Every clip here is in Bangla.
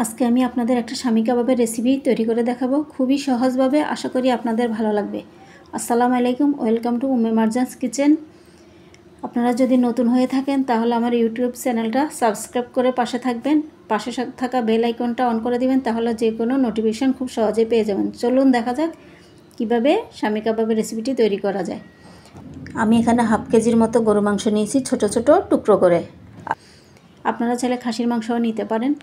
আজকে আমি আপনাদের একটা স্বামী কাবাবের রেসিপি তৈরি করে দেখাবো, খুবই সহজভাবে। আশা করি আপনাদের ভালো লাগবে। আসসালামু আলাইকুম, ওয়েলকাম টু উম্মে মারজানস কিচেন। আপনারা যদি নতুন হয়ে থাকেন তাহলে আমার ইউটিউব চ্যানেলটা সাবস্ক্রাইব করে পাশে থাকবেন, পাশে থাকা বেল আইকনটা অন করে দিবেন, তাহলে যে কোনো নোটিফিকেশান খুব সহজেই পেয়ে যাবেন। চলুন দেখা যাক কীভাবে স্বামী কাবাবের রেসিপিটি তৈরি করা যায়। আমি এখানে হাফ কেজির মতো গরু মাংস নিয়েছি ছোট ছোট টুকরো করে। আপনারা চাইলে খাসির মাংসও নিতে পারেন।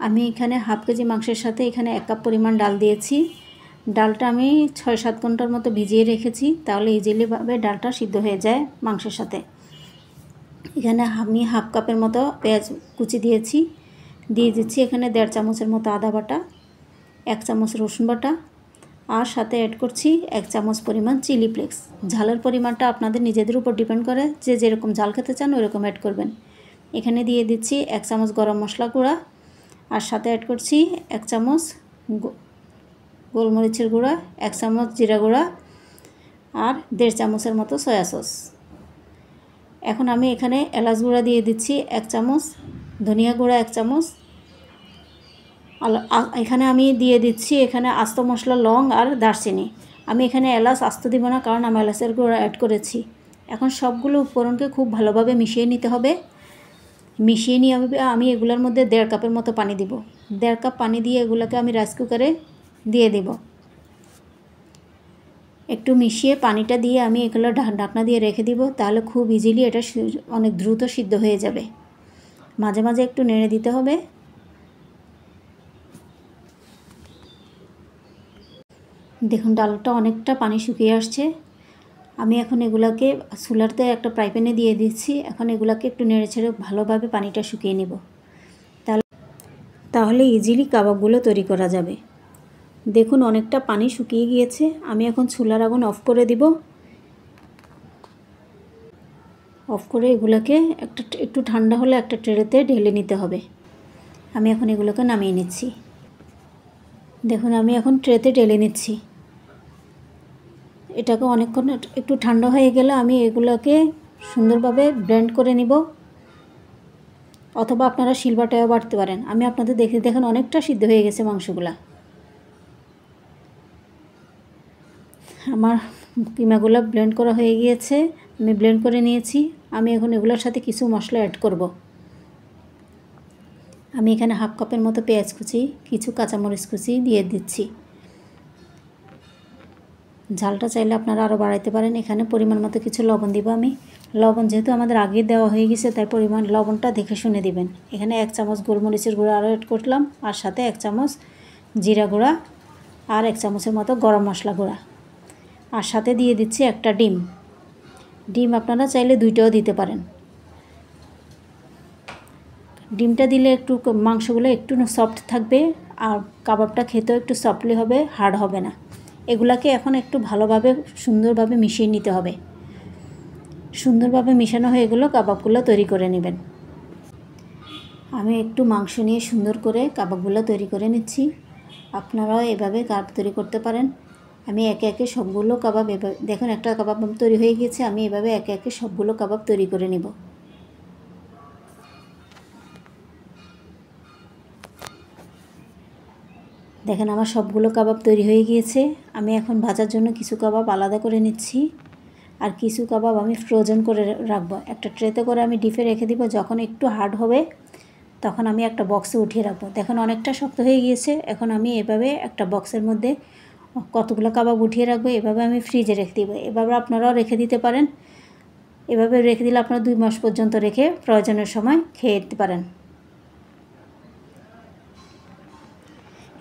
আমি এখানে হাফ কেজি মাংসের সাথে এখানে 1 কাপ পরিমাণ ডাল দিয়েছি। ডালটা আমি 6-7 ঘন্টার মতো ভিজিয়ে রেখেছি, তাহলে ইজিলিভাবে ডালটা সিদ্ধ হয়ে যায় মাংসের সাথে। এখানে আমি হাফ কাপের মতো পেঁয়াজ কুচি দিয়েছি, দিয়ে দিচ্ছি এখানে 1.5 চামচের মতো আদা বাটা, 1 চামচ রসুন বাটা, আর সাথে অ্যাড করছি 1 চামচ পরিমাণ চিলি ফ্লেক্স। ঝালের পরিমাণটা আপনাদের নিজেদের উপর ডিপেন্ড করে, যে যেরকম ঝাল খেতে চান ওইরকম অ্যাড করবেন। এখানে দিয়ে দিচ্ছি 1 চামচ গরম মশলা গুঁড়া, আর সাথে অ্যাড করছি 1 চামচ গোলমরিচের গুঁড়া, 1 চামচ জিরা গুঁড়া, আর 1.5 চামচের মতো সয়া সস। এখন আমি এখানে এলাচ গুঁড়া দিয়ে দিচ্ছি 1 চামচ, ধনিয়া গুঁড়া 1 চামচ। এখানে আমি দিয়ে দিচ্ছি এখানে আস্ত মশলা লং আর দারচিনি। আমি এখানে এলাচ আস্ত দিব না, কারণ আমি এলাচের গুঁড়া অ্যাড করেছি। এখন সবগুলো উপকরণকে খুব ভালোভাবে মিশিয়ে নিতে হবে। মিশিয়ে নিয়ে আমি এগুলোর মধ্যে 1.5 কাপের মতো পানি দিব। 1.5 কাপ পানি দিয়ে এগুলোকে আমি রাইস কুকারে দিয়ে দেব। একটু মিশিয়ে পানিটা দিয়ে আমি এগুলো ঢাকনা দিয়ে রেখে দিব, তাহলে খুব ইজিলি এটা অনেক দ্রুত সিদ্ধ হয়ে যাবে। মাঝে মাঝে একটু নেড়ে দিতে হবে। দেখুন ডালটা অনেকটা পানি শুকিয়ে আসছে। আমি এখন এগুলাকে চুলাতে একটা ফ্রাই প্যানে দিয়ে দিচ্ছি। এখন এগুলাকে একটু নেড়ে ছেড়ে ভালোভাবে পানিটা শুকিয়ে নিব, তাহলে ইজিলি কাবাবগুলো তৈরি করা যাবে। দেখুন অনেকটা পানি শুকিয়ে গিয়েছে। আমি এখন চুলার আগুন অফ করে দিব। অফ করে এগুলোকে একটু ঠান্ডা হলে একটা ট্রেতে ঢেলে নিতে হবে। আমি এখন এগুলোকে নামিয়ে নিচ্ছি। দেখুন আমি এখন ট্রেতে ঢেলে নিচ্ছি। এটাকে অনেকক্ষণ একটু ঠান্ডা হয়ে গেলে আমি এগুলোকে সুন্দরভাবে ব্লেন্ড করে নিব, অথবা আপনারা শিলবাটায়ও বাটতে পারেন। আমি আপনাদের দেখেন অনেকটা সিদ্ধ হয়ে গেছে মাংসগুলা। আমার কিমাগুলো ব্লেন্ড করা হয়ে গিয়েছে, আমি ব্লেন্ড করে নিয়েছি। আমি এখন এগুলোর সাথে কিছু মশলা অ্যাড করব। আমি এখানে হাফ কাপের মতো পেঁয়াজ কুচি, কিছু কাঁচামরিচ কুচি দিয়ে দিচ্ছি। ঝালটা চাইলে আপনারা আরও বাড়াইতে পারেন। এখানে পরিমাণ মতো কিছু লবণ দিব আমি। লবণ যেহেতু আমাদের আগে দেওয়া হয়ে গেছে, তাই পরিমাণ লবণটা দেখে শুনে দিবেন। এখানে 1 চামচ গোলমরিচের গুঁড়া আরও অ্যাড করলাম, আর সাথে 1 চামচ জিরা গুঁড়া, আর 1 চামচের মতো গরম মশলা গুঁড়া, আর সাথে দিয়ে দিচ্ছি একটা ডিম। ডিম আপনারা চাইলে 2টাও দিতে পারেন। ডিমটা দিলে একটু মাংসগুলো একটু সফট থাকবে, আর কাবাবটা খেতেও একটু সফটলি হবে, হার্ড হবে না। এগুলাকে এখন একটু ভালোভাবে সুন্দরভাবে মিশিয়ে নিতে হবে। সুন্দরভাবে মিশানো হয়ে গেলে কাবাবগুলো তৈরি করে নেবেন। আমি একটু মাংস নিয়ে সুন্দর করে কাবাবগুলো তৈরি করে নিচ্ছি। আপনারাও এভাবে কাবাব তৈরি করতে পারেন। আমি একে একে সবগুলো কাবাব দেখুন একটা কাবাব তৈরি হয়ে গিয়েছে। আমি এভাবে একে একে সবগুলো কাবাব তৈরি করে নেব। দেখেন আমার সবগুলো কাবাব তৈরি হয়ে গিয়েছে। আমি এখন ভাজার জন্য কিছু কাবাব আলাদা করে নিচ্ছি, আর কিছু কাবাব আমি ফ্রোজেন করে রাখবো। একটা ট্রেতে করে আমি ডিপে রেখে দিব। যখন একটু হার্ড হবে তখন আমি একটা বক্সে উঠিয়ে রাখবো। দেখুন অনেকটা শক্ত হয়ে গিয়েছে। এখন আমি এভাবে একটা বক্সের মধ্যে কতগুলো কাবাব উঠিয়ে রাখবো। এভাবে আমি ফ্রিজে রেখে দিব। এভাবে আপনারাও রেখে দিতে পারেন। এভাবে রেখে দিলে আপনারা 2 মাস পর্যন্ত রেখে প্রয়োজনের সময় খেয়ে নিতে পারেন।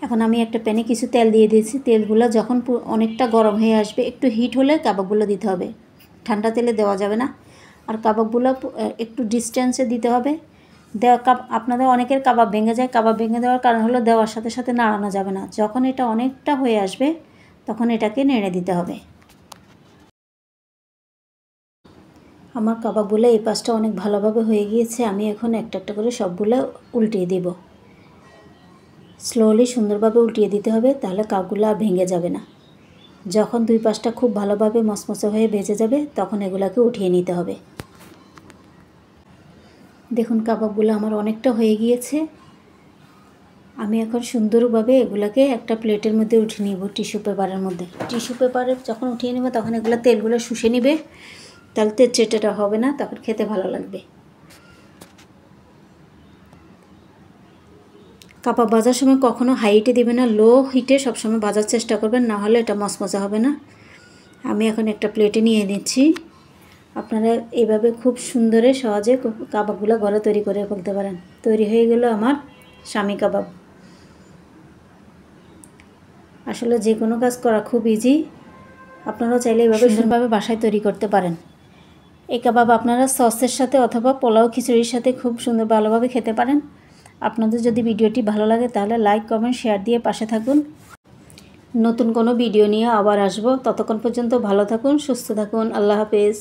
এখন আমি একটা প্যানে কিছু তেল দিয়ে দিয়েছি। তেলগুলো যখন অনেকটা গরম হয়ে আসবে, একটু হিট হলে কাবাবগুলো দিতে হবে। ঠান্ডা তেলে দেওয়া যাবে না। আর কাবাবগুলো একটু ডিস্টেন্সে দিতে হবে। আপনাদের অনেকের কাবাব ভেঙে যায়। কাবাব ভেঙে দেওয়ার কারণ হলো দেওয়ার সাথে সাথে নাড়ানো যাবে না। যখন এটা অনেকটা হয়ে আসবে তখন এটাকে নেড়ে দিতে হবে। আমার কাবাবগুলো এই পাশটা অনেক ভালোভাবে হয়ে গিয়েছে। আমি এখন একটা একটা করে সবগুলো উল্টিয়ে দেব। স্লোলি সুন্দরভাবে উল্টিয়ে দিতে হবে, তাহলে কাবাবগুলো আর ভেঙে যাবে না। যখন 2 পাশটা খুব ভালোভাবে মচমচে হয়ে ভেজে যাবে তখন এগুলোকে উঠিয়ে নিতে হবে। দেখুন কাবাবগুলো আমার অনেকটা হয়ে গিয়েছে। আমি এখন সুন্দরভাবে এগুলাকে একটা প্লেটের মধ্যে উঠিয়ে নিব, টিস্যু পেপারের মধ্যে। টিস্যু পেপারে যখন উঠিয়ে নেব তখন এগুলো তেলগুলো শুষে নেবে, তাহলে তেলচেটেটা হবে না, তখন খেতে ভালো লাগবে। কাবাব ভাজার সময় কখনো হাই হিটে দেবে না, লো হিটে সবসময় ভাজার চেষ্টা করবেন, না হলে এটা মচমচা হবে না। আমি এখন একটা প্লেটে নিয়ে নিচ্ছি। আপনারা এইভাবে খুব সুন্দরে সহজে কাবাবগুলো ঘরে তৈরি করে ফেলতে পারেন। তৈরি হয়ে গেল আমার স্বামী কাবাব। আসলে যে কোনো কাজ করা খুব ইজি, আপনারাও চাইলে এইভাবে সুন্দরভাবে বাসায় তৈরি করতে পারেন। এই কাবাব আপনারা সসের সাথে অথবা পোলাও খিচুড়ির সাথে খুব সুন্দর ভালোভাবে খেতে পারেন। আপনাদের যদি ভিডিওটি ভালো লাগে তাহলে লাইক কমেন্ট শেয়ার দিয়ে পাশে থাকুন। নতুন কোনো ভিডিও নিয়ে আবার আসবো। ততক্ষণ পর্যন্ত ভালো থাকুন, সুস্থ থাকুন। আল্লাহ হাফেজ।